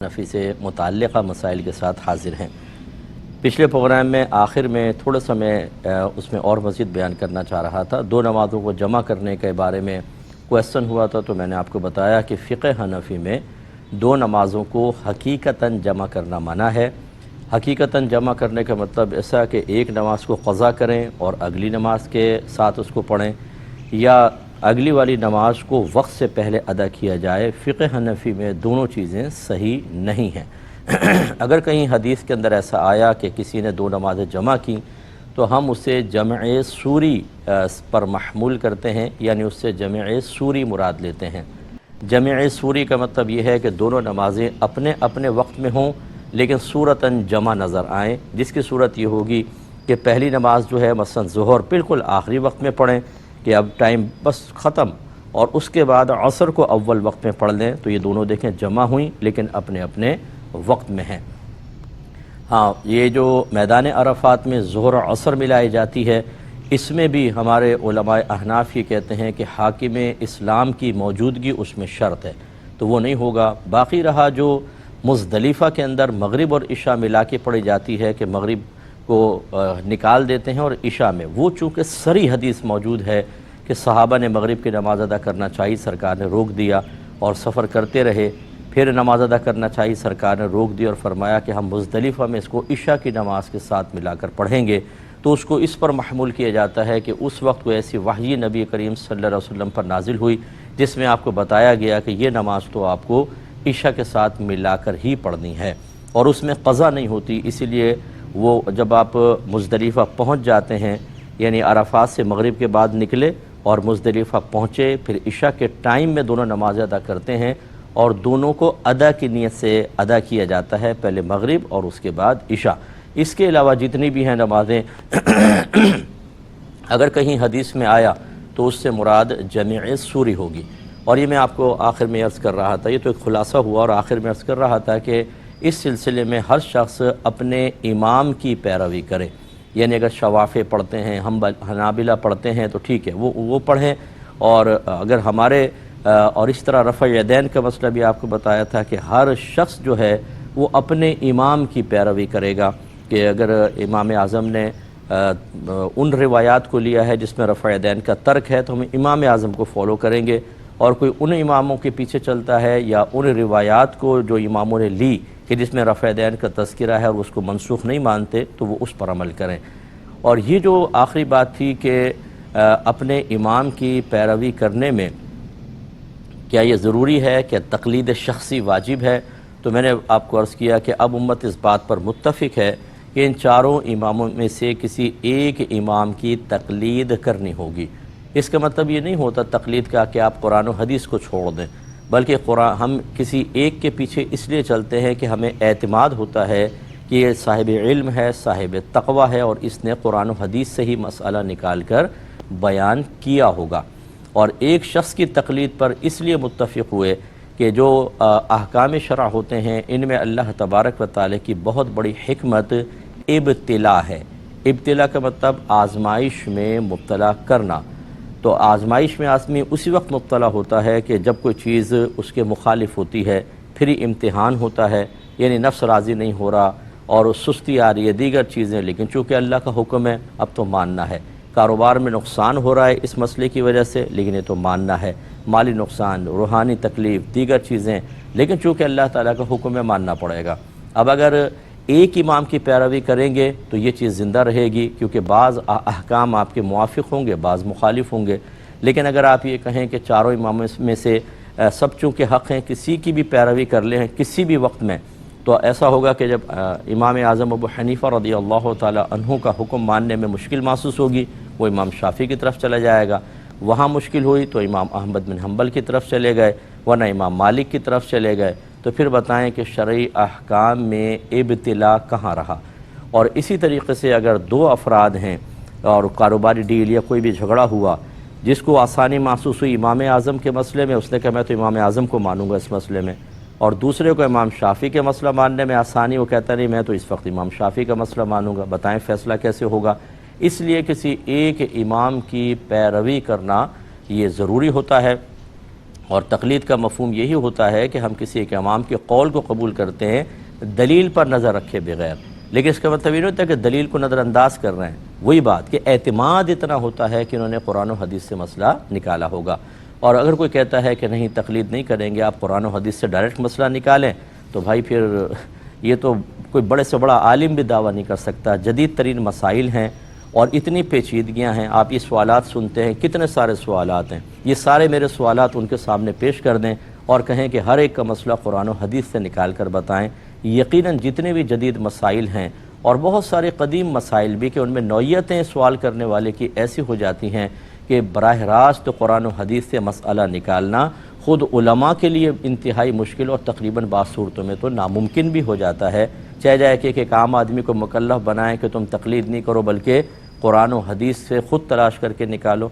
نفی سے متعلقہ مسائل کے ساتھ حاضر ہیں۔ پچھلے پروگرام میں آخر میں تھوڑا سا میں اس میں اور مزید بیان کرنا چاہ رہا تھا۔ دو نمازوں کو جمع کرنے کے بارے میں کویسچن ہوا تھا، تو میں نے آپ کو بتایا کہ فقہ حنفی میں دو نمازوں کو حقیقتاً جمع کرنا منع ہے۔ حقیقتاً جمع کرنے کا مطلب ایسا کہ ایک نماز کو قضا کریں اور اگلی نماز کے ساتھ اس کو پڑھیں، یا اگلی والی نماز کو وقت سے پہلے ادا کیا جائے۔ فقہ حنفی میں دونوں چیزیں صحیح نہیں ہیں۔ اگر کہیں حدیث کے اندر ایسا آیا کہ کسی نے دو نمازیں جمع کی تو ہم اسے جمع سوری پر محمول کرتے ہیں، یعنی اس سے جمع سوری مراد لیتے ہیں۔ جمع سوری کا مطلب یہ ہے کہ دونوں نمازیں اپنے اپنے وقت میں ہوں لیکن صورتاً جمع نظر آئیں، جس کی صورت یہ ہوگی کہ پہلی نماز جو ہے مثلا ظہر بالکل آخری وقت میں پڑھیں کہ اب ٹائم بس ختم، اور اس کے بعد عصر کو اول وقت میں پڑھ لیں، تو یہ دونوں دیکھیں جمع ہوئیں لیکن اپنے اپنے وقت میں ہیں۔ ہاں، یہ جو میدان عرفات میں ظہر و عصر ملائی جاتی ہے، اس میں بھی ہمارے علماء احناف یہ کہتے ہیں کہ حاکم اسلام کی موجودگی اس میں شرط ہے، تو وہ نہیں ہوگا۔ باقی رہا جو مزدلفہ کے اندر مغرب اور عشاء ملا کے پڑھی جاتی ہے کہ مغرب کو نکال دیتے ہیں اور عشاء میں، وہ چونکہ صریح حدیث موجود ہے کہ صحابہ نے مغرب کی نماز ادا کرنا چاہیے، سرکار نے روک دیا اور سفر کرتے رہے، پھر نماز ادا کرنا چاہیے، سرکار نے روک دیا اور فرمایا کہ ہم مزدلفہ میں اس کو عشاء کی نماز کے ساتھ ملا کر پڑھیں گے، تو اس کو اس پر محمول کیا جاتا ہے کہ اس وقت کوئی ایسی وحی نبی کریم صلی اللہ علیہ وسلم پر نازل ہوئی جس میں آپ کو بتایا گیا کہ یہ نماز تو آپ کو عشاء کے ساتھ ملا کر ہی پڑھنی ہے، اور اس میں قضا نہیں ہوتی۔ اسی لیے وہ جب آپ مزدلفہ پہنچ جاتے ہیں، یعنی عرفات سے مغرب کے بعد نکلے اور مزدلفہ پہنچے، پھر عشاء کے ٹائم میں دونوں نمازیں ادا کرتے ہیں، اور دونوں کو ادا کی نیت سے ادا کیا جاتا ہے، پہلے مغرب اور اس کے بعد عشاء۔ اس کے علاوہ جتنی بھی ہیں نمازیں اگر کہیں حدیث میں آیا تو اس سے مراد جمع سوری ہوگی۔ اور یہ میں آپ کو آخر میں عرض کر رہا تھا، یہ تو ایک خلاصہ ہوا، اور آخر میں عرض کر رہا تھا کہ اس سلسلے میں ہر شخص اپنے امام کی پیروی کرے، یعنی اگر شوافع پڑھتے ہیں، حنابلہ پڑھتے ہیں تو ٹھیک ہے، وہ پڑھیں، اور اگر ہمارے اور اس طرح رفع یدین کا مسئلہ بھی آپ کو بتایا تھا کہ ہر شخص جو ہے وہ اپنے امام کی پیروی کرے گا، کہ اگر امام اعظم نے ان روایات کو لیا ہے جس میں رفع یدین کا ترک ہے تو ہم امام اعظم کو فالو کریں گے، اور کوئی ان اماموں کے پیچھے چلتا ہے یا ان روایات کو جو اماموں نے لی کہ جس میں رفع یدین کا تذکرہ ہے اور اس کو منسوخ نہیں مانتے، تو وہ اس پر عمل کریں۔ اور یہ جو آخری بات تھی کہ اپنے امام کی پیروی کرنے میں کیا یہ ضروری ہے کہ تقلید شخصی واجب ہے، تو میں نے آپ کو عرض کیا کہ اب امت اس بات پر متفق ہے کہ ان چاروں اماموں میں سے کسی ایک امام کی تقلید کرنی ہوگی۔ اس کا مطلب یہ نہیں ہوتا تقلید کا کہ آپ قرآن و حدیث کو چھوڑ دیں، بلکہ ہم کسی ایک کے پیچھے اس لیے چلتے ہیں کہ ہمیں اعتماد ہوتا ہے کہ یہ صاحب علم ہے، صاحب تقوی ہے، اور اس نے قرآن و حدیث سے ہی مسئلہ نکال کر بیان کیا ہوگا۔ اور ایک شخص کی تقلید پر اس لیے متفق ہوئے کہ جو احکام شرع ہوتے ہیں ان میں اللہ تبارک و تعالی کی بہت بڑی حکمت ابتلا ہے۔ ابتلا کا مطلب آزمائش میں مبتلا کرنا، تو آزمائش میں آدمی اسی وقت مبتلا ہوتا ہے کہ جب کوئی چیز اس کے مخالف ہوتی ہے، پھر ہی امتحان ہوتا ہے، یعنی نفس راضی نہیں ہو رہا اور سستی آ رہی ہے، دیگر چیزیں، لیکن چونکہ اللہ کا حکم ہے اب تو ماننا ہے۔ کاروبار میں نقصان ہو رہا ہے اس مسئلے کی وجہ سے، لیکن یہ تو ماننا ہے، مالی نقصان، روحانی تکلیف، دیگر چیزیں، لیکن چونکہ اللہ تعالیٰ کا حکم ہے ماننا پڑے گا۔ اب اگر ایک امام کی پیروی کریں گے تو یہ چیز زندہ رہے گی، کیونکہ بعض احکام آپ کے موافق ہوں گے، بعض مخالف ہوں گے۔ لیکن اگر آپ یہ کہیں کہ چاروں اماموں میں سے سب چونکہ حق ہیں، کسی کی بھی پیروی کر لیں کسی بھی وقت میں، تو ایسا ہوگا کہ جب امام اعظم ابو حنیفہ رضی اللہ تعالی عنہ کا حکم ماننے میں مشکل محسوس ہوگی، وہ امام شافعی کی طرف چلا جائے گا، وہاں مشکل ہوئی تو امام احمد بن حنبل کی طرف چلے گئے، ورنہ امام مالک کی طرف چلے گئے۔ تو پھر بتائیں کہ شرعی احکام میں ابتلا کہاں رہا؟ اور اسی طریقے سے اگر دو افراد ہیں اور کاروباری ڈیل یا کوئی بھی جھگڑا ہوا، جس کو آسانی محسوس ہوئی امام اعظم کے مسئلے میں، اس نے کہا میں تو امام اعظم کو مانوں گا اس مسئلے میں، اور دوسرے کو امام شافعی کے مسئلہ ماننے میں آسانی، وہ کہتا نہیں میں تو اس وقت امام شافعی کا مسئلہ مانوں گا، بتائیں فیصلہ کیسے ہوگا؟ اس لیے کسی ایک امام کی پیروی کرنا یہ ضروری ہوتا ہے۔ اور تقلید کا مفہوم یہی ہوتا ہے کہ ہم کسی ایک امام کے قول کو قبول کرتے ہیں دلیل پر نظر رکھے بغیر، لیکن اس کا مطلب یہ نہیں ہوتا کہ دلیل کو نظر انداز کر رہے ہیں۔ وہی بات کہ اعتماد اتنا ہوتا ہے کہ انہوں نے قرآن و حدیث سے مسئلہ نکالا ہوگا۔ اور اگر کوئی کہتا ہے کہ نہیں تقلید نہیں کریں گے، آپ قرآن و حدیث سے ڈائریکٹ مسئلہ نکالیں، تو بھائی پھر یہ تو کوئی بڑے سے بڑا عالم بھی دعویٰ نہیں کر سکتا۔ جدید ترین مسائل ہیں اور اتنی پیچیدگیاں ہیں، آپ یہ سوالات سنتے ہیں، کتنے سارے سوالات ہیں، یہ سارے میرے سوالات ان کے سامنے پیش کر دیں اور کہیں کہ ہر ایک کا مسئلہ قرآن و حدیث سے نکال کر بتائیں۔ یقیناً جتنے بھی جدید مسائل ہیں اور بہت سارے قدیم مسائل بھی کہ ان میں نوعیتیں سوال کرنے والے کی ایسی ہو جاتی ہیں کہ براہ راست قرآن و حدیث سے مسئلہ نکالنا خود علماء کے لیے انتہائی مشکل اور تقریباً بعض صورتوں میں تو ناممکن بھی ہو جاتا ہے، چاہے جائے کہ ایک عام آدمی کو مکلف بنائیں کہ تم تقلید نہیں کرو بلکہ قرآن و حدیث سے خود تلاش کر کے نکالو۔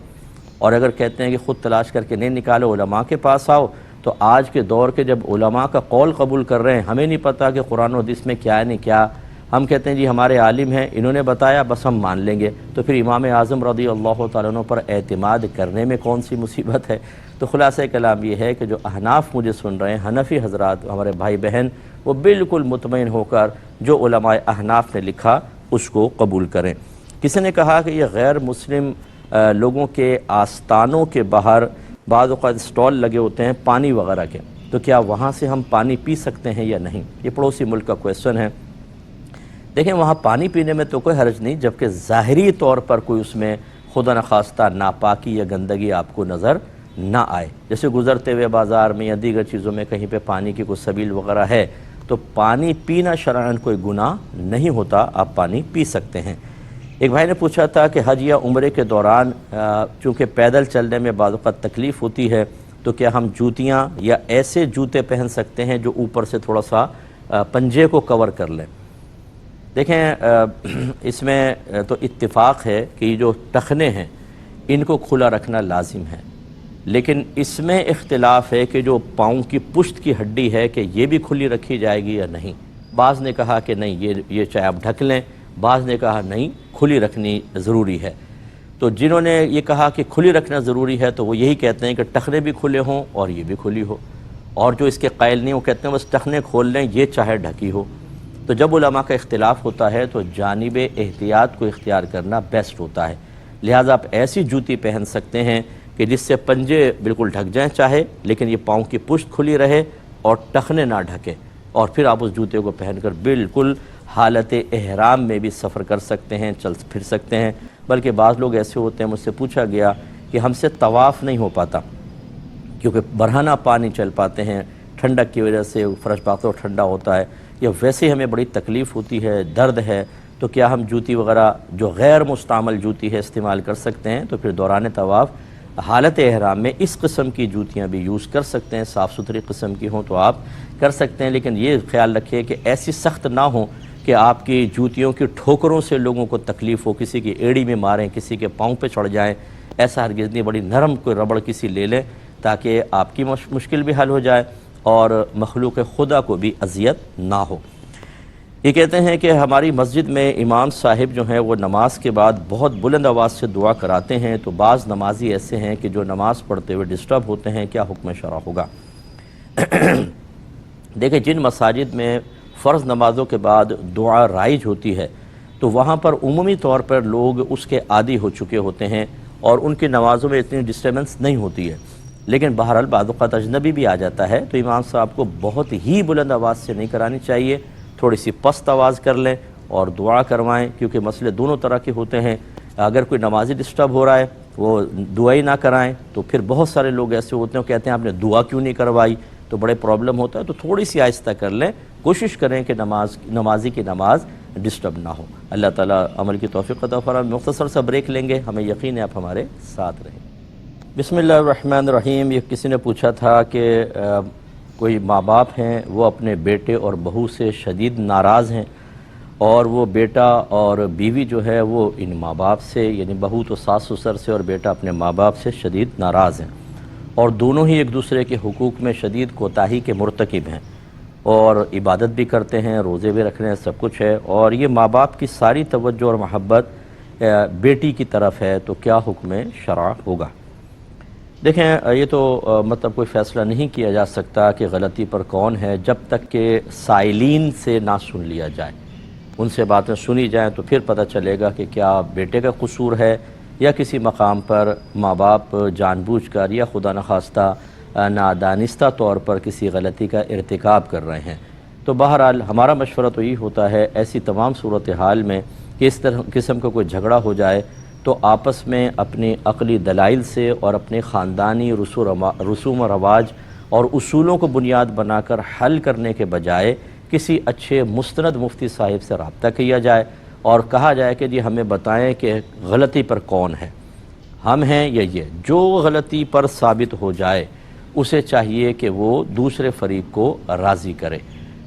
اور اگر کہتے ہیں کہ خود تلاش کر کے نہیں نکالو، علماء کے پاس آؤ، تو آج کے دور کے جب علماء کا قول قبول کر رہے ہیں، ہمیں نہیں پتہ کہ قرآن و حدیث میں کیا ہے نہیں کیا، ہم کہتے ہیں جی ہمارے عالم ہیں، انہوں نے بتایا بس ہم مان لیں گے، تو پھر امام اعظم رضی اللہ تعالیٰ عنہ پر اعتماد کرنے میں کون سی مصیبت ہے؟ تو خلاصہ کلام یہ ہے کہ جو احناف مجھے سن رہے ہیں، حنفی حضرات ہمارے بھائی بہن، وہ بالکل مطمئن ہو کر جو علماء احناف نے لکھا اس کو قبول کریں۔ کسی نے کہا کہ یہ غیر مسلم لوگوں کے آستانوں کے باہر بعض اوقات اسٹال لگے ہوتے ہیں پانی وغیرہ کے، تو کیا وہاں سے ہم پانی پی سکتے ہیں یا نہیں؟ یہ پڑوسی ملک کا کویسچن ہے۔ دیکھیں وہاں پانی پینے میں تو کوئی حرج نہیں، جبکہ ظاہری طور پر کوئی اس میں خدا نخواستہ ناپاکی یا گندگی آپ کو نظر نہ آئے، جیسے گزرتے ہوئے بازار میں یا دیگر چیزوں میں کہیں پہ پانی کی کوئی سبیل وغیرہ ہے تو پانی پینا شرعاً کوئی گناہ نہیں ہوتا، آپ پانی پی سکتے ہیں۔ ایک بھائی نے پوچھا تھا کہ حج یا عمرے کے دوران چونکہ پیدل چلنے میں بعض اوقات تکلیف ہوتی ہے تو کیا ہم جوتیاں یا ایسے جوتے پہن سکتے ہیں جو اوپر سے تھوڑا سا پنجے کو کور کر لیں؟ دیکھیں اس میں تو اتفاق ہے کہ یہ جو ٹخنے ہیں ان کو کھلا رکھنا لازم ہے، لیکن اس میں اختلاف ہے کہ جو پاؤں کی پشت کی ہڈی ہے کہ یہ بھی کھلی رکھی جائے گی یا نہیں۔ بعض نے کہا کہ نہیں یہ چاہے آپ ڈھک لیں، بعض نے کہا نہیں کھلی رکھنی ضروری ہے۔ تو جنہوں نے یہ کہا کہ کھلی رکھنا ضروری ہے تو وہ یہی کہتے ہیں کہ ٹخنے بھی کھلے ہوں اور یہ بھی کھلی ہو، اور جو اس کے قائل نہیں وہ کہتے ہیں بس ٹخنے کھول لیں یہ چاہے ڈھکی ہو۔ تو جب علماء کا اختلاف ہوتا ہے تو جانب احتیاط کو اختیار کرنا بیسٹ ہوتا ہے، لہٰذا آپ ایسی جوتی پہن سکتے ہیں کہ جس سے پنجے بالکل ڈھک جائیں چاہے، لیکن یہ پاؤں کی پشت کھلی رہے اور ٹخنے نہ ڈھکے، اور پھر آپ اس جوتے کو پہن کر بالکل حالت احرام میں بھی سفر کر سکتے ہیں، چل پھر سکتے ہیں۔ بلکہ بعض لوگ ایسے ہوتے ہیں، مجھ سے پوچھا گیا کہ ہم سے طواف نہیں ہو پاتا کیونکہ برہنہ پانی چل پاتے ہیں، ٹھنڈک کی وجہ سے فرش پاک ٹھنڈا ہوتا ہے، یا ویسے ہی ہمیں بڑی تکلیف ہوتی ہے، درد ہے، تو کیا ہم جوتی وغیرہ جو غیر مستعمل جوتی ہے استعمال کر سکتے ہیں؟ تو پھر دوران طواف حالت احرام میں اس قسم کی جوتیاں بھی یوز کر سکتے ہیں، صاف ستھری قسم کی ہوں تو آپ کر سکتے ہیں، لیکن یہ خیال رکھیے کہ ایسی سخت نہ ہوں کہ آپ کی جوتیوں کی ٹھوکروں سے لوگوں کو تکلیف ہو، کسی کی ایڑی میں ماریں، کسی کے پاؤں پہ چڑھ جائیں، ایسا ہرگز نہیں۔ بڑی نرم کوئی ربڑ کسی لے لیں تاکہ آپ کی مشکل بھی حل ہو جائے اور مخلوق خدا کو بھی اذیت نہ ہو۔ یہ کہتے ہیں کہ ہماری مسجد میں امام صاحب جو ہیں وہ نماز کے بعد بہت بلند آواز سے دعا کراتے ہیں، تو بعض نمازی ایسے ہیں کہ جو نماز پڑھتے ہوئے ڈسٹرب ہوتے ہیں، کیا حکم شرع ہوگا؟ دیکھیں جن مساجد میں فرض نمازوں کے بعد دعا رائج ہوتی ہے تو وہاں پر عمومی طور پر لوگ اس کے عادی ہو چکے ہوتے ہیں اور ان کی نمازوں میں اتنی ڈسٹربنس نہیں ہوتی ہے، لیکن بہرحال بعض اوقات اجنبی بھی آ جاتا ہے تو امام صاحب کو بہت ہی بلند آواز سے نہیں کرانی چاہیے، تھوڑی سی پست آواز کر لیں اور دعا کروائیں، کیونکہ مسئلے دونوں طرح کے ہوتے ہیں۔ اگر کوئی نمازی ڈسٹرب ہو رہا ہے وہ دعا ہی نہ کرائیں، تو پھر بہت سارے لوگ ایسے ہوتے ہیں کہتے ہیں آپ نے دعا کیوں نہیں کروائی، تو بڑے پرابلم ہوتا ہے، تو تھوڑی سی آہستہ کر لیں، کوشش کریں کہ نمازی کی نماز ڈسٹرب نہ ہو۔ اللہ تعالیٰ عمل کی توفیق عطا فرمائے۔ مختصر سا بریک لیں گے، ہمیں یقین ہے آپ ہمارے ساتھ رہیں۔ بسم اللہ الرحمن الرحیم۔ یہ کسی نے پوچھا تھا کہ کوئی ماں باپ ہیں وہ اپنے بیٹے اور بہو سے شدید ناراض ہیں، اور وہ بیٹا اور بیوی جو ہے وہ ان ماں باپ سے، یعنی بہو تو ساس سسر سے اور بیٹا اپنے ماں باپ سے شدید ناراض ہیں، اور دونوں ہی ایک دوسرے کے حقوق میں شدید کوتاہی کے مرتکب ہیں، اور عبادت بھی کرتے ہیں، روزے بھی رکھ رہے ہیں، سب کچھ ہے، اور یہ ماں باپ کی ساری توجہ اور محبت بیٹی کی طرف ہے، تو کیا حکم شرع ہوگا؟ دیکھیں یہ تو مطلب کوئی فیصلہ نہیں کیا جا سکتا کہ غلطی پر کون ہے جب تک کہ سائلین سے نہ سن لیا جائے، ان سے باتیں سنی جائیں تو پھر پتہ چلے گا کہ کیا بیٹے کا قصور ہے یا کسی مقام پر ماں باپ جان بوجھ کر یا خدا نخواستہ نادانستہ طور پر کسی غلطی کا ارتکاب کر رہے ہیں۔ تو بہرحال ہمارا مشورہ تو یہ ہوتا ہے ایسی تمام صورتحال میں کہ اس طرح قسم کا کوئی جھگڑا ہو جائے تو آپس میں اپنی عقلی دلائل سے اور اپنے خاندانی رسوم و رواج اور اصولوں کو بنیاد بنا کر حل کرنے کے بجائے کسی اچھے مستند مفتی صاحب سے رابطہ کیا جائے اور کہا جائے کہ جی ہمیں بتائیں کہ غلطی پر کون ہے، ہم ہیں یا یہ۔ جو غلطی پر ثابت ہو جائے اسے چاہیے کہ وہ دوسرے فریق کو راضی کرے۔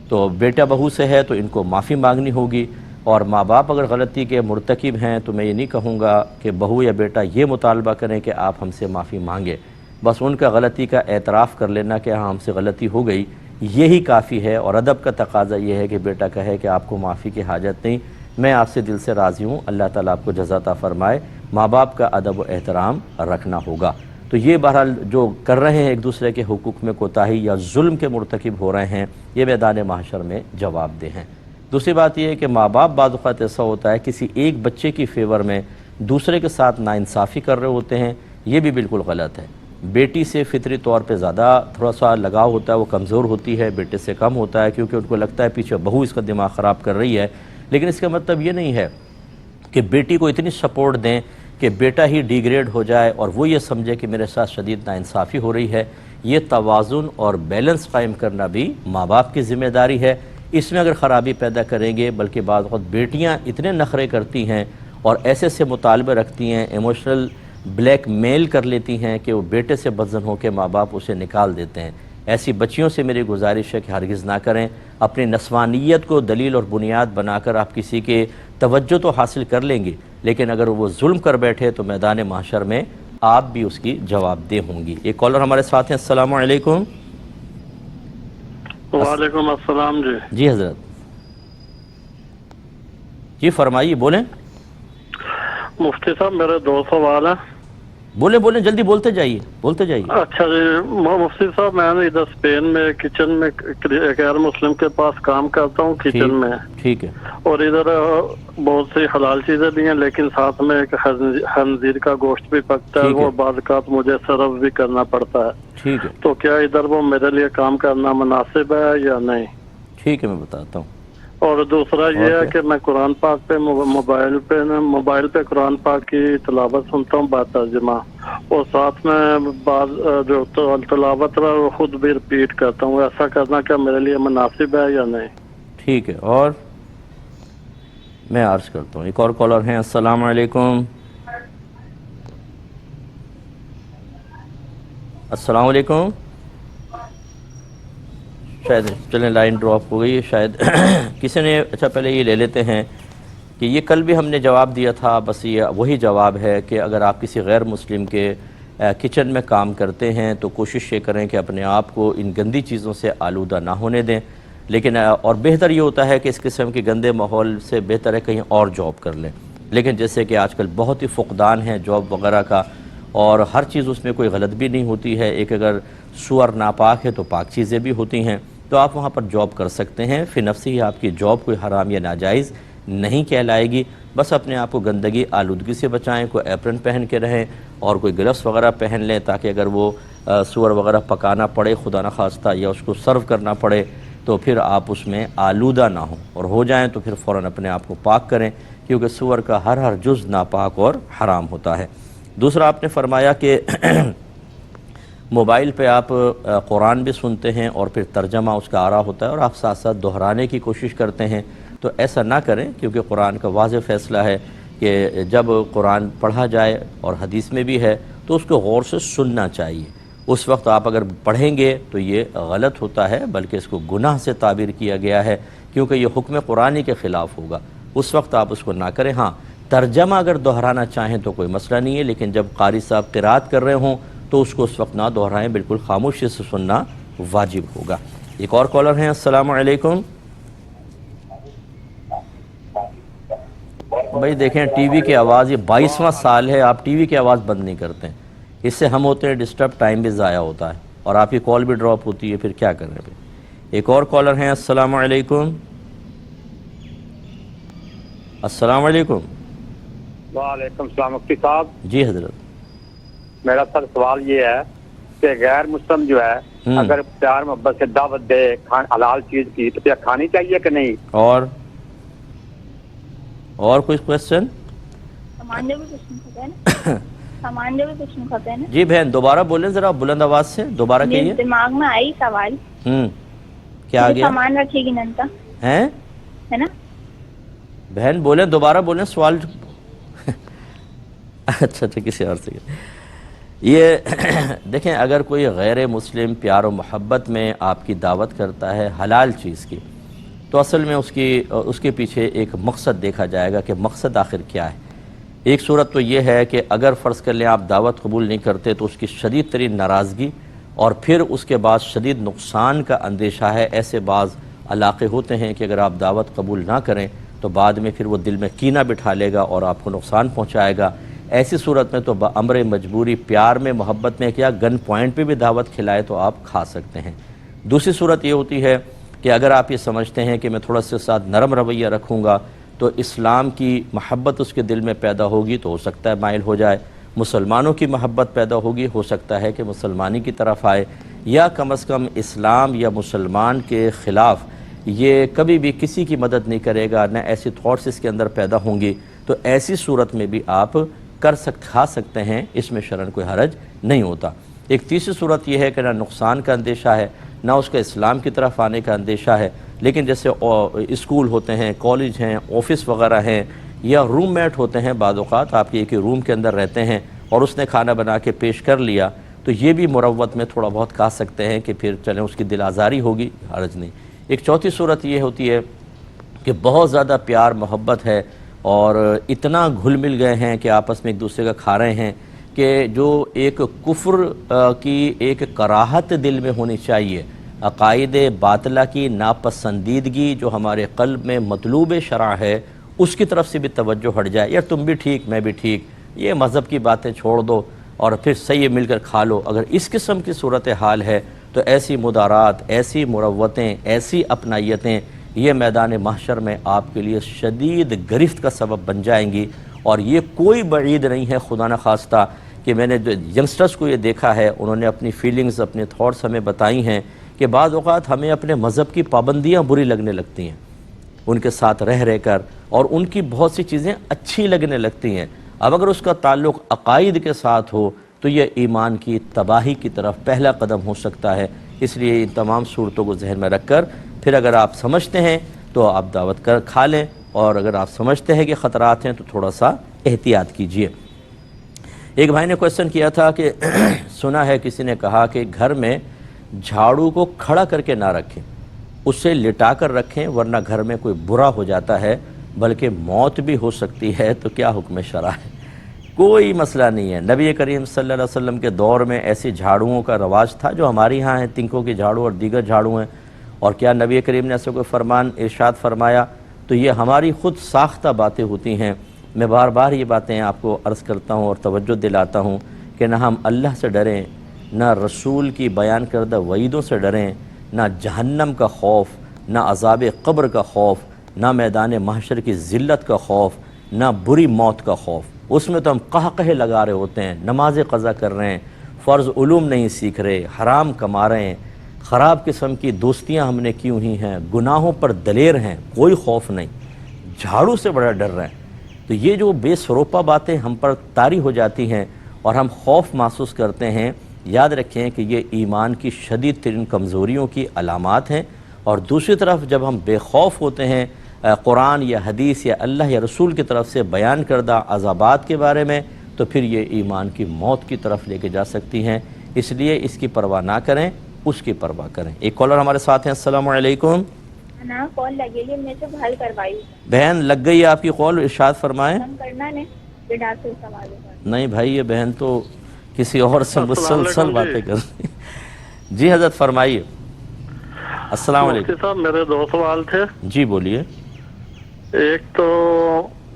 تو بیٹا بہو سے ہے تو ان کو معافی مانگنی ہوگی، اور ماں باپ اگر غلطی کے مرتکب ہیں تو میں یہ نہیں کہوں گا کہ بہو یا بیٹا یہ مطالبہ کریں کہ آپ ہم سے معافی مانگیں، بس ان کا غلطی کا اعتراف کر لینا کہ ہاں ہم سے غلطی ہو گئی یہی کافی ہے۔ اور ادب کا تقاضا یہ ہے کہ بیٹا کہے کہ آپ کو معافی کی حاجت نہیں، میں آپ سے دل سے راضی ہوں، اللہ تعالیٰ آپ کو جزا عطا فرمائے۔ ماں باپ کا ادب و احترام رکھنا ہوگا۔ تو یہ بہرحال جو کر رہے ہیں ایک دوسرے کے حقوق میں کوتاہی یا ظلم کے مرتکب ہو رہے ہیں، یہ میدان محشر میں جواب دہ ہیں۔ دوسری بات یہ ہے کہ ماں باپ بعض اوقات ایسا ہوتا ہے کسی ایک بچے کی فیور میں دوسرے کے ساتھ ناانصافی کر رہے ہوتے ہیں، یہ بھی بالکل غلط ہے۔ بیٹی سے فطری طور پہ زیادہ تھوڑا سا لگاؤ ہوتا ہے، وہ کمزور ہوتی ہے، بیٹے سے کم ہوتا ہے کیونکہ ان کو لگتا ہے پیچھے بہو اس کا دماغ خراب کر رہی ہے، لیکن اس کا مطلب یہ نہیں ہے کہ بیٹی کو اتنی سپورٹ دیں کہ بیٹا ہی ڈی گریڈ ہو جائے اور وہ یہ سمجھے کہ میرے ساتھ شدید ناانصافی ہو رہی ہے۔ یہ توازن اور بیلنس قائم کرنا بھی ماں باپ کی ذمہ داری ہے۔ اس میں اگر خرابی پیدا کریں گے، بلکہ بعض وقت بیٹیاں اتنے نخرے کرتی ہیں اور ایسے سے مطالبے رکھتی ہیں، ایموشنل بلیک میل کر لیتی ہیں کہ وہ بیٹے سے بدظن ہو کے ماں باپ اسے نکال دیتے ہیں۔ ایسی بچیوں سے میری گزارش ہے کہ ہرگز نہ کریں۔ اپنی نسوانیت کو دلیل اور بنیاد بنا کر آپ کسی کے توجہ تو حاصل کر لیں گے، لیکن اگر وہ ظلم کر بیٹھے تو میدان محشر میں آپ بھی اس کی جواب دہ ہوں گی۔ ایک کالر ہمارے ساتھ ہیں، السلام علیکم۔ وعلیکم السلام جی۔ جی حضرت، جی فرمائیے، بولیں مفتی صاحب میرے دو سوال ہیں۔ بولیں جلدی بولتے جائیے۔ اچھا جی مفتی صاحب، میں نے ادھر اسپین میں کچن میں غیر مسلم کے پاس کام کرتا ہوں کچن میں، ٹھیک ہے، اور ادھر بہت سی حلال چیزیں بھی ہیں لیکن ساتھ میں ایک خنزیر کا گوشت بھی پکتا ہے، وہ بعض اوقات مجھے سرو بھی کرنا پڑتا ہے۔ ٹھیک ہے، تو کیا ادھر وہ میرے لیے کام کرنا مناسب ہے یا نہیں؟ ٹھیک ہے، میں بتاتا ہوں۔ اور دوسرا یہ ہے کہ میں قرآن پاک پہ موبائل پہ قرآن پاک کی تلاوت سنتا ہوں با ترجمہ، اور ساتھ میں بعض جو تلاوت ہے وہ خود بھی رپیٹ کرتا ہوں۔ ایسا کرنا کیا میرے لیے مناسب ہے یا نہیں؟ ٹھیک ہے، اور میں عرض کرتا ہوں، ایک اور کالر ہیں، السلام علیکم۔ السلام علیکم۔ شاید چلیں لائن ڈراپ ہو گئی ہے شاید کسی نے، اچھا پہلے یہ لے لیتے ہیں کہ یہ کل بھی ہم نے جواب دیا تھا، بس یہ وہی جواب ہے کہ اگر آپ کسی غیر مسلم کے کچن میں کام کرتے ہیں تو کوشش یہ کریں کہ اپنے آپ کو ان گندی چیزوں سے آلودہ نہ ہونے دیں، لیکن اور بہتر یہ ہوتا ہے کہ اس قسم کے گندے ماحول سے بہتر ہے کہیں اور جاب کر لیں، لیکن جیسے کہ آج کل بہت ہی فقدان ہے جاب وغیرہ کا، اور ہر چیز اس میں کوئی غلط بھی نہیں ہوتی ہے، ایک اگر سور ناپاک ہے تو پاک چیزیں بھی ہوتی ہیں، تو آپ وہاں پر جاب کر سکتے ہیں۔ فی نفسی ہی آپ کی جاب کوئی حرام یا ناجائز نہیں کہلائے گی، بس اپنے آپ کو گندگی آلودگی سے بچائیں، کوئی ایپرن پہن کے رہیں اور کوئی گلوز وغیرہ پہن لیں تاکہ اگر وہ سور وغیرہ پکانا پڑے خدا نخواستہ یا اس کو سرو کرنا پڑے تو پھر آپ اس میں آلودہ نہ ہوں، اور ہو جائیں تو پھر فوراً اپنے آپ کو پاک کریں، کیونکہ سور کا ہر جز ناپاک اور حرام ہوتا ہے۔ دوسرا آپ نے فرمایا کہ موبائل پہ آپ قرآن بھی سنتے ہیں اور پھر ترجمہ اس کا آ رہا ہوتا ہے اور آپ ساتھ ساتھ دہرانے کی کوشش کرتے ہیں، تو ایسا نہ کریں، کیونکہ قرآن کا واضح فیصلہ ہے کہ جب قرآن پڑھا جائے اور حدیث میں بھی ہے تو اس کو غور سے سننا چاہیے۔ اس وقت آپ اگر پڑھیں گے تو یہ غلط ہوتا ہے، بلکہ اس کو گناہ سے تعبیر کیا گیا ہے، کیونکہ یہ حکم قرآنی کے خلاف ہوگا، اس وقت آپ اس کو نہ کریں۔ ہاں ترجمہ اگر دہرانا چاہیں تو کوئی مسئلہ نہیں ہے، لیکن جب قاری صاحب قرات کر رہے ہوں تو اس کو اس وقت نہ دہرائیں، بالکل خاموشی سے سننا واجب ہوگا۔ ایک اور کالر ہیں، السلام علیکم۔ بھائی دیکھیں ٹی وی کی آواز، یہ 22واں سال ہے آپ ٹی وی کی آواز بند نہیں کرتے ہیں، اس سے ہم ہوتے ہیں ڈسٹرب، ٹائم بھی ضائع ہوتا ہے اور آپ کی کال بھی ڈراپ ہوتی ہے، پھر کیا کریں پھر۔ ایک اور کالر ہیں، السلام علیکم۔ السلام علیکم۔ وعلیکم السلام مفتی صاحب، جی حضرت۔ میرا سر سوال یہ ہے کہ غیر مسلم جو ہے اگر پیار محبت سے دعوت دے حلال چیز کی تو کیا کھانی چاہیے کہ نہیں؟ اور کوئی کوشچن؟ جی بہن دوبارہ بولیں ذرا بلند آواز سے، دوبارہ کہیے۔ دماغ میں آئی سوال، کیا آ گیا؟ سامان رکھے گی ننتا ہیں ہے نا؟ بہن بولیں، دوبارہ بولیں سوال۔ اچھا کسی اور سے یہ دیکھیں، اگر کوئی غیر مسلم پیار و محبت میں آپ کی دعوت کرتا ہے حلال چیز کی، تو اصل میں اس کے پیچھے ایک مقصد دیکھا جائے گا کہ مقصد آخر کیا ہے۔ ایک صورت تو یہ ہے کہ اگر فرض کر لیں آپ دعوت قبول نہیں کرتے تو اس کی شدید ترین ناراضگی اور پھر اس کے بعد شدید نقصان کا اندیشہ ہے۔ ایسے بعض علاقے ہوتے ہیں کہ اگر آپ دعوت قبول نہ کریں تو بعد میں پھر وہ دل میں کینہ بٹھا لے گا اور آپ کو نقصان پہنچائے گا۔ ایسی صورت میں تو بامر مجبوری پیار میں محبت میں کیا گن پوائنٹ پہ بھی دعوت کھلائے تو آپ کھا سکتے ہیں۔ دوسری صورت یہ ہوتی ہے کہ اگر آپ یہ سمجھتے ہیں کہ میں تھوڑا سا ساتھ نرم رویہ رکھوں گا تو اسلام کی محبت اس کے دل میں پیدا ہوگی تو ہو سکتا ہے مائل ہو جائے، مسلمانوں کی محبت پیدا ہوگی، ہو سکتا ہے کہ مسلمانی کی طرف آئے، یا کم از کم اسلام یا مسلمان کے خلاف یہ کبھی بھی کسی کی مدد نہیں کرے گا، نہ ایسی تھاٹس اس کے اندر پیدا ہوں گی، تو ایسی صورت میں بھی آپ کھا سکتے ہیں، اس میں شرعاً کوئی حرج نہیں ہوتا۔ ایک تیسری صورت یہ ہے کہ نہ نقصان کا اندیشہ ہے، نہ اس کا اسلام کی طرف آنے کا اندیشہ ہے، لیکن جیسے اسکول ہوتے ہیں، کالج ہیں، آفس وغیرہ ہیں، یا روم میٹ ہوتے ہیں، بعض اوقات آپ کے ایک ہی روم کے اندر رہتے ہیں اور اس نے کھانا بنا کے پیش کر لیا، تو یہ بھی مروت میں تھوڑا بہت کھا سکتے ہیں کہ پھر چلیں اس کی دل آزاری ہوگی، حرج نہیں۔ ایک چوتھی صورت یہ ہوتی ہے کہ بہت زیادہ پیار محبت ہے اور اتنا گھل مل گئے ہیں کہ آپس میں ایک دوسرے کا کھا رہے ہیں کہ جو ایک کفر کی ایک کراہت دل میں ہونی چاہیے، عقائد باطلہ کی ناپسندیدگی جو ہمارے قلب میں مطلوب شرع ہے، اس کی طرف سے بھی توجہ ہٹ جائے، یار تم بھی ٹھیک میں بھی ٹھیک، یہ مذہب کی باتیں چھوڑ دو اور پھر صحیح مل کر کھا لو۔ اگر اس قسم کی صورتحال ہے تو ایسی مدارات، ایسی مروتیں، ایسی اپنائیتیں یہ میدان محشر میں آپ کے لیے شدید گرفت کا سبب بن جائیں گی، اور یہ کوئی بعید نہیں ہے خدا نخواستہ کہ میں نے جو ینگسٹرز کو یہ دیکھا ہے، انہوں نے اپنی فیلنگز، اپنے تھاٹس ہمیں بتائی ہیں کہ بعض اوقات ہمیں اپنے مذہب کی پابندیاں بری لگنے لگتی ہیں ان کے ساتھ رہ کر، اور ان کی بہت سی چیزیں اچھی لگنے لگتی ہیں۔ اب اگر اس کا تعلق عقائد کے ساتھ ہو تو یہ ایمان کی تباہی کی طرف پہلا قدم ہو سکتا ہے۔ اس لیے ان تمام صورتوں کو ذہن میں رکھ کر پھر اگر آپ سمجھتے ہیں تو آپ دعوت کر کھا لیں، اور اگر آپ سمجھتے ہیں کہ خطرات ہیں تو تھوڑا سا احتیاط کیجئے۔ ایک بھائی نے کویسچن کیا تھا کہ سنا ہے کسی نے کہا کہ گھر میں جھاڑو کو کھڑا کر کے نہ رکھیں، اسے لٹا کر رکھیں ورنہ گھر میں کوئی برا ہو جاتا ہے بلکہ موت بھی ہو سکتی ہے، تو کیا حکم شرع ہے؟ کوئی مسئلہ نہیں ہے۔ نبی کریم صلی اللہ علیہ وسلم کے دور میں ایسی جھاڑوؤں کا رواج تھا جو ہمارے یہاں ہیں، تنکوں کی جھاڑو اور دیگر جھاڑو ہیں، اور کیا نبی کریم نے ایسا کوئی فرمان ارشاد فرمایا؟ تو یہ ہماری خود ساختہ باتیں ہوتی ہیں۔ میں بار بار یہ باتیں آپ کو عرض کرتا ہوں اور توجہ دلاتا ہوں کہ نہ ہم اللہ سے ڈریں، نہ رسول کی بیان کردہ وعیدوں سے ڈریں، نہ جہنم کا خوف، نہ عذاب قبر کا خوف، نہ میدان محشر کی ذلت کا خوف، نہ بری موت کا خوف۔ اس میں تو ہم قہقہے لگا رہے ہوتے ہیں، نمازیں قضا کر رہے ہیں، فرض علوم نہیں سیکھ رہے، حرام کما رہے ہیں، خراب قسم کی دوستیاں ہم نے کی ہوئی ہیں، گناہوں پر دلیر ہیں، کوئی خوف نہیں، جھاڑو سے بڑا ڈر رہے ہیں۔ تو یہ جو بے سروپا باتیں ہم پر طاری ہو جاتی ہیں اور ہم خوف محسوس کرتے ہیں، یاد رکھیں کہ یہ ایمان کی شدید ترین کمزوریوں کی علامات ہیں۔ اور دوسری طرف جب ہم بے خوف ہوتے ہیں قرآن یا حدیث یا اللہ یا رسول کی طرف سے بیان کردہ عذابات کے بارے میں، تو پھر یہ ایمان کی موت کی طرف لے کے جا سکتی ہیں۔ اس لیے اس کی پرواہ نہ کریں، اس کی پرواہ کریں۔ ایک کالر ہمارے ساتھ ہیں، السلام علیکم۔ نا کال لگے گی، میں تو حل کروائی بہن لگ گئی آپ کی کال، ارشاد فرمائیں۔ کرنا نے بڑا سے سوال نہیں بھائی، یہ بہن تو کسی اور سے مسلسل باتیں کر رہی ہیں۔ جی حضرت فرمائیے۔ السلام علیکم صاحب، میرے دو سوال تھے۔ جی بولیے۔ ایک تو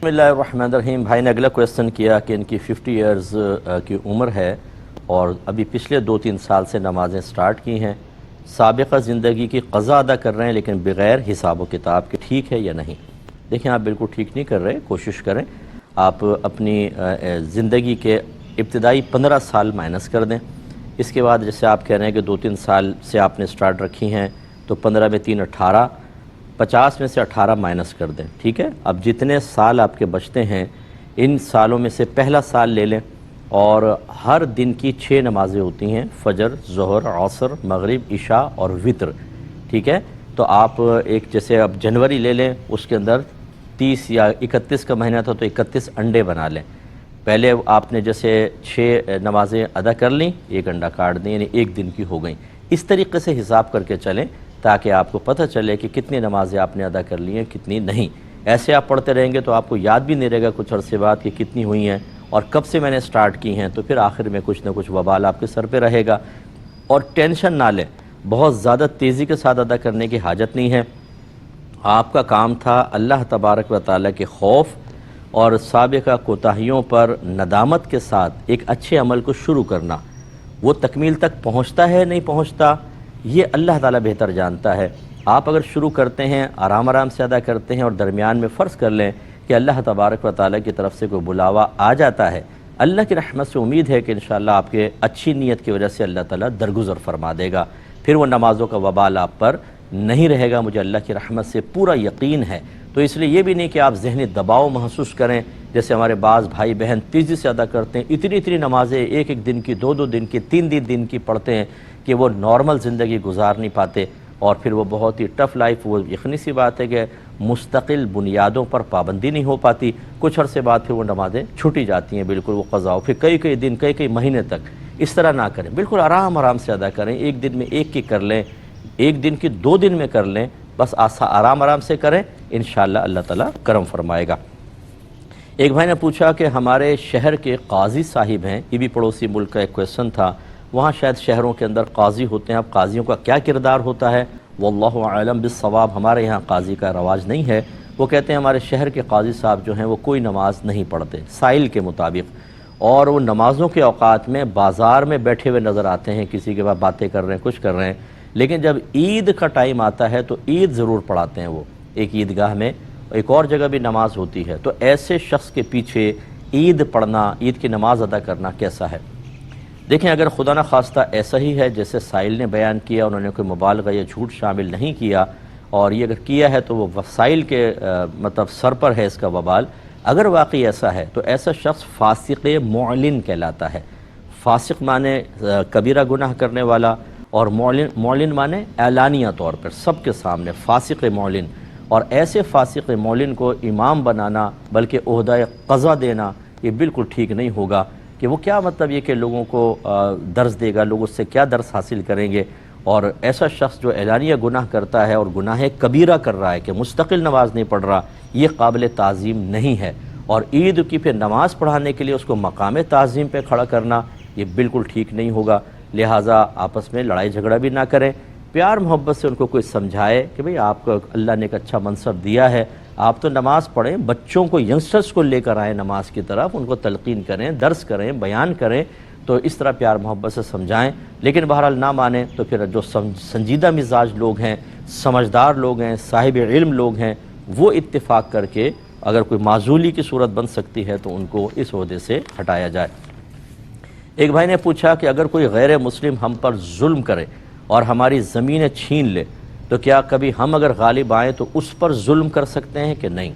بسم اللہ الرحمن الرحیم. بھائی نے اگلا کویسچن کیا کہ ان کی 50 ایئرز کی عمر ہے اور ابھی پچھلے 2-3 سال سے نمازیں سٹارٹ کی ہیں, سابقہ زندگی کی قضا ادا کر رہے ہیں لیکن بغیر حساب و کتاب کے, ٹھیک ہے یا نہیں؟ دیکھیں آپ بالکل ٹھیک نہیں کر رہے, کوشش کریں آپ اپنی زندگی کے ابتدائی 15 سال مائنس کر دیں. اس کے بعد جیسے آپ کہہ رہے ہیں کہ 2-3 سال سے آپ نے سٹارٹ رکھی ہیں تو 15 میں 3 18, 50 میں سے 18 مائنس کر دیں, ٹھیک ہے. اب جتنے سال آپ کے بچتے ہیں ان سالوں میں سے پہلا سال لے لیں اور ہر دن کی 6 نمازیں ہوتی ہیں, فجر, ظہر, عصر, مغرب, عشاء اور وتر, ٹھیک ہے. تو آپ ایک جیسے اب جنوری لے لیں, اس کے اندر 30 یا 31 کا مہینہ تھا تو 31 انڈے بنا لیں. پہلے آپ نے جیسے 6 نمازیں ادا کر لیں, 1 انڈا کاٹ دیں, یعنی 1 دن کی ہو گئیں. اس طریقے سے حساب کر کے چلیں تاکہ آپ کو پتہ چلے کہ کتنی نمازیں آپ نے ادا کر لی ہیں, کتنی نہیں. ایسے آپ پڑھتے رہیں گے تو آپ کو یاد بھی نہیں رہے گا کچھ عرصے بعد کہ کتنی ہوئی ہیں اور کب سے میں نے سٹارٹ کی ہیں, تو پھر آخر میں کچھ نہ کچھ وبال آپ کے سر پہ رہے گا. اور ٹینشن نہ لیں, بہت زیادہ تیزی کے ساتھ ادا کرنے کی حاجت نہیں ہے. آپ کا کام تھا اللہ تبارک و تعالیٰ کے خوف اور سابقہ کوتاہیوں پر ندامت کے ساتھ ایک اچھے عمل کو شروع کرنا. وہ تکمیل تک پہنچتا ہے نہیں پہنچتا یہ اللہ تعالیٰ بہتر جانتا ہے. آپ اگر شروع کرتے ہیں, آرام آرام سے ادا کرتے ہیں اور درمیان میں فرض کر لیں کہ اللہ تبارک و تعالیٰ کی طرف سے کوئی بلاوا آ جاتا ہے, اللہ کی رحمت سے امید ہے کہ انشاءاللہ آپ کے اچھی نیت کی وجہ سے اللہ تعالیٰ درگزر فرما دے گا. پھر وہ نمازوں کا وبال آپ پر نہیں رہے گا, مجھے اللہ کی رحمت سے پورا یقین ہے. تو اس لیے یہ بھی نہیں کہ آپ ذہنی دباؤ محسوس کریں, جیسے ہمارے بعض بھائی بہن تیزی سے ادا کرتے ہیں, اتنی نمازیں 1 دن کی, 2 دن کی, 3 دن کی پڑھتے ہیں کہ وہ نارمل زندگی گزار نہیں پاتے اور پھر وہ بہت ہی ٹف لائف, وہ یقینی سی بات ہے کہ مستقل بنیادوں پر پابندی نہیں ہو پاتی. کچھ عرصے بعد پھر وہ نمازیں چھوٹی جاتی ہیں بالکل, وہ قضا ہو, پھر کئی دن, کئی مہینے تک. اس طرح نہ کریں, بالکل آرام سے ادا کریں. 1 دن میں 1 کی کر لیں, 1 دن کی 2 دن میں کر لیں, بس آرام سے کریں, انشاءاللہ اللہ تعالیٰ کرم فرمائے گا. ایک بھائی نے پوچھا کہ ہمارے شہر کے قاضی صاحب ہیں, یہ بھی پڑوسی ملک کا ایک کویسچن تھا, وہاں شاید شہروں کے اندر قاضی ہوتے ہیں, اب قاضیوں کا کیا کردار ہوتا ہے, واللہ اعلم بالصواب. ہمارے یہاں قاضی کا رواج نہیں ہے. وہ کہتے ہیں ہمارے شہر کے قاضی صاحب جو ہیں وہ کوئی نماز نہیں پڑھتے سائل کے مطابق, اور وہ نمازوں کے اوقات میں بازار میں بیٹھے ہوئے نظر آتے ہیں, کسی کے بعد باتیں کر رہے ہیں, کچھ کر رہے ہیں, لیکن جب عید کا ٹائم آتا ہے تو عید ضرور پڑھاتے ہیں. وہ ایک عیدگاہ میں, ایک اور جگہ بھی نماز ہوتی ہے. تو ایسے شخص کے پیچھے عید پڑھنا, عید کی نماز ادا کرنا کیسا ہے؟ دیکھیں اگر خدا نہ خواستہ ایسا ہی ہے جیسے سائل نے بیان کیا, انہوں نے کوئی مبالغہ یا جھوٹ شامل نہیں کیا, اور یہ اگر کیا ہے تو وہ وسائل کے مطلب سر پر ہے اس کا وبال. اگر واقعی ایسا ہے تو ایسا شخص فاسق معلن کہلاتا ہے. فاسق مانے کبیرہ گناہ کرنے والا, اور معلن مانے اعلانیہ طور پر سب کے سامنے فاسق معلن. اور ایسے فاسق معلن کو امام بنانا بلکہ عہدہ قضا دینا یہ بالکل ٹھیک نہیں ہوگا. کہ وہ کیا مطلب یہ کہ لوگوں کو درس دے گا, لوگ اس سے کیا درس حاصل کریں گے. اور ایسا شخص جو اعلانیہ گناہ کرتا ہے اور گناہ کبیرہ کر رہا ہے کہ مستقل نماز نہیں پڑھ رہا, یہ قابل تعظیم نہیں ہے. اور عید کی پھر نماز پڑھانے کے لیے اس کو مقام تعظیم پہ کھڑا کرنا یہ بالکل ٹھیک نہیں ہوگا. لہٰذا آپس میں لڑائی جھگڑا بھی نہ کریں, پیار محبت سے ان کو کوئی سمجھائے کہ بھئی آپ کو اللہ نے ایک اچھا منصب دیا ہے, آپ تو نماز پڑھیں, بچوں کو ینگسٹرز کو لے کر آئیں نماز کی طرف, ان کو تلقین کریں, درس کریں, بیان کریں, تو اس طرح پیار محبت سے سمجھائیں. لیکن بہرحال نہ مانیں تو پھر جو سنجیدہ مزاج لوگ ہیں, سمجھدار لوگ ہیں, صاحب علم لوگ ہیں, وہ اتفاق کر کے اگر کوئی معزولی کی صورت بن سکتی ہے تو ان کو اس عہدے سے ہٹایا جائے. ایک بھائی نے پوچھا کہ اگر کوئی غیر مسلم ہم پر ظلم کرے اور ہماری زمینیں چھین لے تو کیا کبھی ہم اگر غالب آئیں تو اس پر ظلم کر سکتے ہیں کہ نہیں؟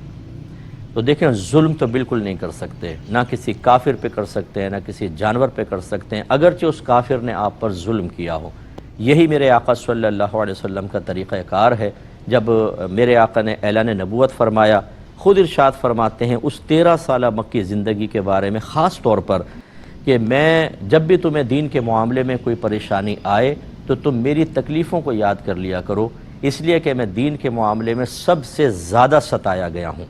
تو دیکھیں ظلم تو بالکل نہیں کر سکتے, نہ کسی کافر پہ کر سکتے ہیں, نہ کسی جانور پہ کر سکتے ہیں, اگرچہ اس کافر نے آپ پر ظلم کیا ہو. یہی میرے آقا صلی اللہ علیہ وسلم کا طریقہ کار ہے. جب میرے آقا نے اعلان نبوت فرمایا, خود ارشاد فرماتے ہیں اس 13 سالہ مکی زندگی کے بارے میں خاص طور پر کہ میں جب بھی تمہیں دین کے معاملے میں کوئی پریشانی آئے تو تم میری تکلیفوں کو یاد کر لیا کرو, اس لیے کہ میں دین کے معاملے میں سب سے زیادہ ستایا گیا ہوں.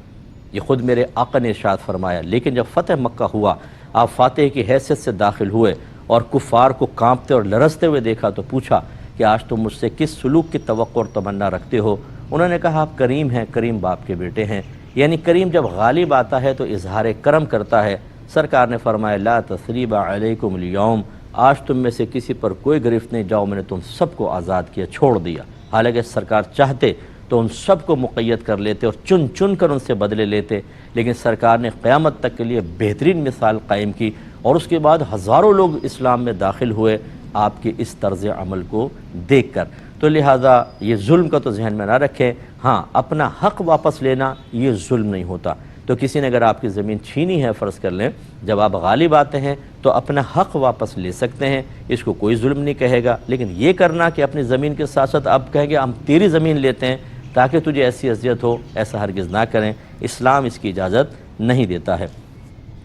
یہ خود میرے آقا نے ارشاد فرمایا. لیکن جب فتح مکہ ہوا, آپ فاتح کی حیثیت سے داخل ہوئے اور کفار کو کانپتے اور لرزتے ہوئے دیکھا تو پوچھا کہ آج تم مجھ سے کس سلوک کی توقع اور تمنا رکھتے ہو؟ انہوں نے کہا آپ کریم ہیں, کریم باپ کے بیٹے ہیں, یعنی کریم جب غالب آتا ہے تو اظہار کرم کرتا ہے۔ سرکار نے فرمایا لا تثریب علیکم اليوم، آج تم میں سے کسی پر کوئی گرفت نہیں، جاؤ میں نے تم سب کو آزاد کیا، چھوڑ دیا۔ حالانکہ سرکار چاہتے تو ان سب کو مقید کر لیتے اور چن چن کر ان سے بدلے لیتے، لیکن سرکار نے قیامت تک کے لیے بہترین مثال قائم کی، اور اس کے بعد ہزاروں لوگ اسلام میں داخل ہوئے آپ کے اس طرز عمل کو دیکھ کر۔ تو لہٰذا یہ ظلم کا تو ذہن میں نہ رکھیں، ہاں اپنا حق واپس لینا یہ ظلم نہیں ہوتا۔ تو کسی نے اگر آپ کی زمین چھینی ہے، فرض کر لیں، جب آپ غالب آتے ہیں تو اپنا حق واپس لے سکتے ہیں، اس کو کوئی ظلم نہیں کہے گا، لیکن یہ کرنا کہ اپنی زمین کے ساتھ ساتھ آپ کہیں گے ہم تیری زمین لیتے ہیں تاکہ تجھے ایسی اذیت ہو، ایسا ہرگز نہ کریں، اسلام اس کی اجازت نہیں دیتا ہے۔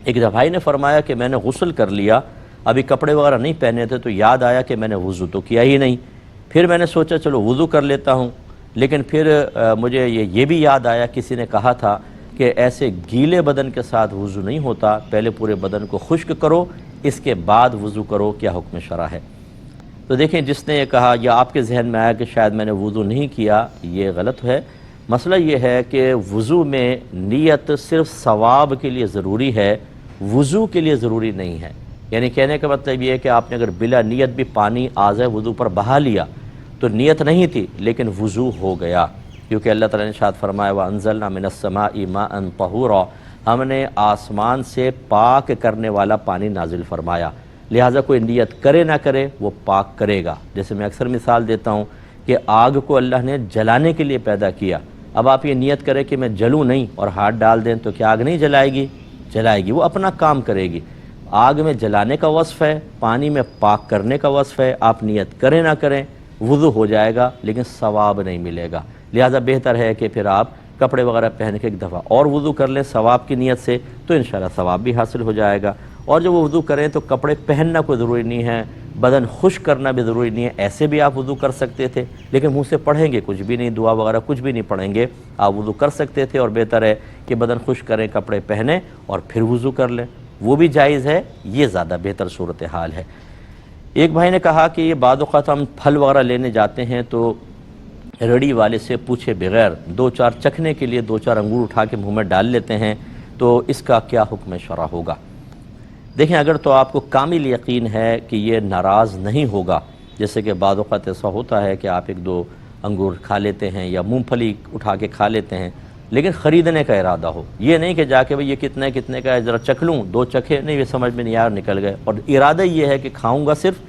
ایک بھائی نے فرمایا کہ میں نے غسل کر لیا، ابھی کپڑے وغیرہ نہیں پہنے تھے تو یاد آیا کہ میں نے وضو تو کیا ہی نہیں، پھر میں نے سوچا چلو وضو کر لیتا ہوں، لیکن پھر مجھے یہ بھی یاد آیا کسی نے کہا تھا کہ ایسے گیلے بدن کے ساتھ وضو نہیں ہوتا، پہلے پورے بدن کو خشک کرو اس کے بعد وضو کرو، کیا حکم شرع ہے؟ تو دیکھیں جس نے یہ کہا یا آپ کے ذہن میں آیا کہ شاید میں نے وضو نہیں کیا، یہ غلط ہے۔ مسئلہ یہ ہے کہ وضو میں نیت صرف ثواب کے لیے ضروری ہے، وضو کے لیے ضروری نہیں ہے۔ یعنی کہنے کا مطلب یہ ہے کہ آپ نے اگر بلا نیت بھی پانی آزائے وضو پر بہا لیا تو نیت نہیں تھی لیکن وضو ہو گیا، کیونکہ اللہ تعالیٰ نے ارشاد فرمایا وَأَنزَلْنَا مِنَ السَّمَاءِ مَاءً طَهُورًا، ہم نے آسمان سے پاک کرنے والا پانی نازل فرمایا، لہٰذا کوئی نیت کرے نہ کرے وہ پاک کرے گا۔ جیسے میں اکثر مثال دیتا ہوں کہ آگ کو اللہ نے جلانے کے لیے پیدا کیا، اب آپ یہ نیت کریں کہ میں جلوں نہیں اور ہاتھ ڈال دیں تو کیا آگ نہیں جلائے گی؟ جلائے گی، وہ اپنا کام کرے گی۔ آگ میں جلانے کا وصف ہے، پانی میں پاک کرنے کا وصف ہے، آپ نیت کریں نہ کریں وضو ہو جائے گا لیکن ثواب نہیں ملے گا۔ لہٰذا بہتر ہے کہ پھر آپ کپڑے وغیرہ پہن کے ایک دفعہ اور وضو کر لیں ثواب کی نیت سے، تو انشاءاللہ ثواب بھی حاصل ہو جائے گا۔ اور جب وہ وضو کریں تو کپڑے پہننا کوئی ضروری نہیں ہے، بدن خشک کرنا بھی ضروری نہیں ہے، ایسے بھی آپ وضو کر سکتے تھے، لیکن منہ سے پڑھیں گے کچھ بھی نہیں، دعا وغیرہ کچھ بھی نہیں پڑھیں گے، آپ وضو کر سکتے تھے، اور بہتر ہے کہ بدن خشک کریں، کپڑے پہنیں اور پھر وضو کر لیں، وہ بھی جائز ہے، یہ زیادہ بہتر صورتحال ہے۔ ایک بھائی نے کہا کہ یہ بعض اوقات ہم پھل وغیرہ لینے جاتے ہیں تو ریڑھی والے سے پوچھے بغیر دو چار چکھنے کے لیے دو چار انگور اٹھا کے منہ میں ڈال لیتے ہیں، تو اس کا کیا حکم شرع ہوگا؟ دیکھیں اگر تو آپ کو کامل یقین ہے کہ یہ ناراض نہیں ہوگا، جیسے کہ بعض اوقات ایسا ہوتا ہے کہ آپ ایک دو انگور کھا لیتے ہیں یا مونگ پھلی اٹھا کے کھا لیتے ہیں، لیکن خریدنے کا ارادہ ہو، یہ نہیں کہ جا کے بھئی یہ کتنے کا ہے ذرا چکھ لوں، دو چکھے نہیں، یہ سمجھ میں نہیں یار نکل گئے، اور ارادہ یہ ہے کہ کھاؤں گا صرف،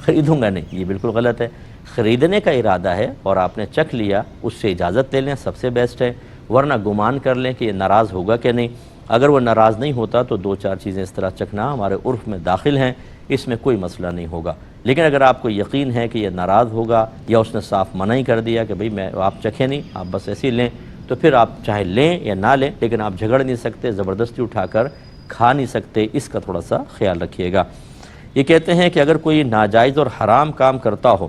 خریدوں گا نہیں، یہ بالکل غلط ہے۔ خریدنے کا ارادہ ہے اور آپ نے چکھ لیا، اس سے اجازت لے لیں، سب سے بیسٹ ہے، ورنہ گمان کر لیں کہ یہ ناراض ہوگا کہ نہیں۔ اگر وہ ناراض نہیں ہوتا تو دو چار چیزیں اس طرح چکھنا ہمارے عرف میں داخل ہیں، اس میں کوئی مسئلہ نہیں ہوگا۔ لیکن اگر آپ کو یقین ہے کہ یہ ناراض ہوگا یا اس نے صاف منع ہی کر دیا کہ بھئی میں آپ چکھیں نہیں، آپ بس ایسے ہی لیں، تو پھر آپ چاہے لیں یا نہ لیں، لیکن آپ جھگڑ نہیں سکتے، زبردستی اٹھا کر کھا نہیں سکتے، اس کا تھوڑا سا خیال رکھیے گا۔ یہ کہتے ہیں کہ اگر کوئی ناجائز اور حرام کام کرتا ہو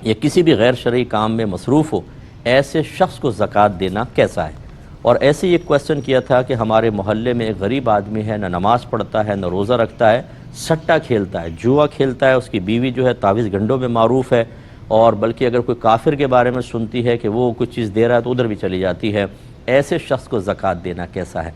یا کسی بھی غیر شرعی کام میں مصروف ہو، ایسے شخص کو زکوٰۃ دینا کیسا ہے؟ اور ایسے یہ کویسچن کیا تھا کہ ہمارے محلے میں ایک غریب آدمی ہے، نہ نماز پڑھتا ہے، نہ روزہ رکھتا ہے، سٹا کھیلتا ہے، جوا کھیلتا ہے، اس کی بیوی جو ہے تعویذ گنڈوں میں معروف ہے، اور بلکہ اگر کوئی کافر کے بارے میں سنتی ہے کہ وہ کچھ چیز دے رہا ہے تو ادھر بھی چلی جاتی ہے، ایسے شخص کو زکوٰۃ دینا کیسا ہے؟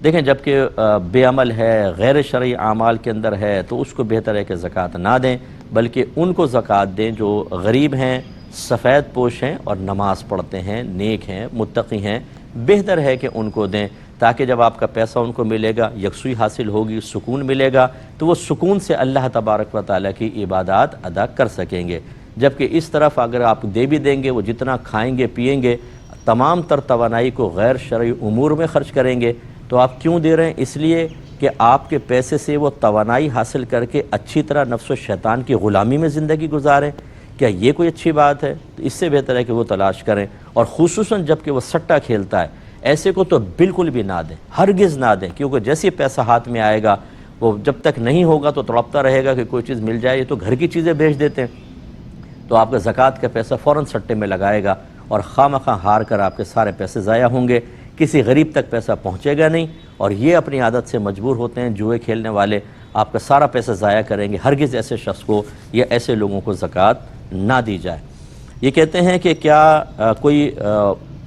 دیکھیں جبکہ بے عمل ہے، غیر شرعی اعمال کے اندر ہے، تو اس کو بہتر ہے کہ زکوٰۃ نہ دیں، بلکہ ان کو زکوٰۃ دیں جو غریب ہیں، سفید پوش ہیں اور نماز پڑھتے ہیں، نیک ہیں، متقی ہیں، بہتر ہے کہ ان کو دیں، تاکہ جب آپ کا پیسہ ان کو ملے گا، یکسوئی حاصل ہوگی، سکون ملے گا، تو وہ سکون سے اللہ تبارک و تعالیٰ کی عبادات ادا کر سکیں گے۔ جبکہ اس طرف اگر آپ دے بھی دیں گے، وہ جتنا کھائیں گے پیئیں گے، تمام تر توانائی کو غیر شرعی امور میں خرچ کریں گے، تو آپ کیوں دے رہے ہیں؟ اس لیے کہ آپ کے پیسے سے وہ توانائی حاصل کر کے اچھی طرح نفس و شیطان کی غلامی میں زندگی گزاریں، کیا یہ کوئی اچھی بات ہے؟ تو اس سے بہتر ہے کہ وہ تلاش کریں، اور خصوصاً جب کہ وہ سٹا کھیلتا ہے، ایسے کو تو بالکل بھی نہ دیں، ہرگز نہ دیں، کیونکہ جیسے پیسہ ہاتھ میں آئے گا وہ جب تک نہیں ہوگا تو تڑپتا رہے گا کہ کوئی چیز مل جائے، یہ تو گھر کی چیزیں بیچ دیتے ہیں، تو آپ کا زکوٰۃ کا پیسہ فوراً سٹے میں لگائے گا اور خواہ مخواہ ہار کر آپ کے سارے پیسے ضائع ہوں گے، کسی غریب تک پیسہ پہنچے گا نہیں، اور یہ اپنی عادت سے مجبور ہوتے ہیں، جوئے کھیلنے والے آپ کا سارا پیسہ ضائع کریں گے، ہرگز ایسے شخص کو یا ایسے لوگوں کو زکوٰۃ نہ دی جائے۔ یہ کہتے ہیں کہ کیا کوئی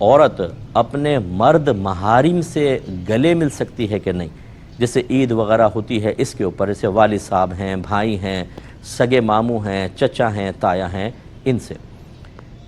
عورت اپنے مرد محارم سے گلے مل سکتی ہے کہ نہیں؟ جیسے عید وغیرہ ہوتی ہے اس کے اوپر، جیسے والد صاحب ہیں، بھائی ہیں، سگے ماموں ہیں، چچا ہیں، تایا ہیں، ان سے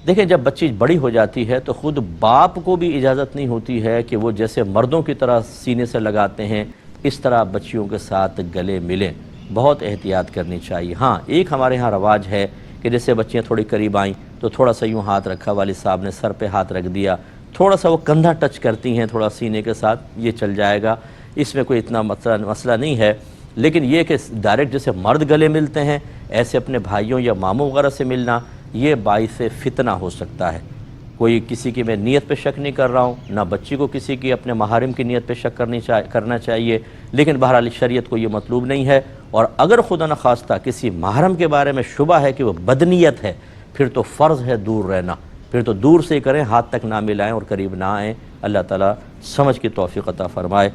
دیکھیں جب بچی بڑی ہو جاتی ہے تو خود باپ کو بھی اجازت نہیں ہوتی ہے کہ وہ جیسے مردوں کی طرح سینے سے لگاتے ہیں اس طرح بچیوں کے ساتھ گلے ملیں۔ بہت احتیاط کرنی چاہیے۔ ہاں ایک ہمارے ہاں رواج ہے کہ جیسے بچیاں تھوڑی قریب آئیں تو تھوڑا سا یوں ہاتھ رکھا، والد صاحب نے سر پہ ہاتھ رکھ دیا، تھوڑا سا وہ کندھا ٹچ کرتی ہیں تھوڑا سینے کے ساتھ، یہ چل جائے گا، اس میں کوئی اتنا مسئلہ نہیں ہے۔ لیکن یہ کہ ڈائریکٹ جیسے مرد گلے ملتے ہیں ایسے اپنے بھائیوں یا ماموں وغیرہ سے ملنا، یہ باعث فتنہ ہو سکتا ہے۔ کوئی کسی کی میں نیت پہ شک نہیں کر رہا ہوں، نہ بچی کو کسی کی اپنے محارم کی نیت پہ شک کرنا چاہیے، لیکن بہرحال شریعت کو یہ مطلوب نہیں ہے۔ اور اگر خدا نخواستہ کسی محرم کے بارے میں شبہ ہے کہ وہ بدنیت ہے، پھر تو فرض ہے دور رہنا، پھر تو دور سے ہی کریں، ہاتھ تک نہ ملائیں اور قریب نہ آئیں۔ اللہ تعالیٰ سمجھ کی توفیق عطا فرمائے۔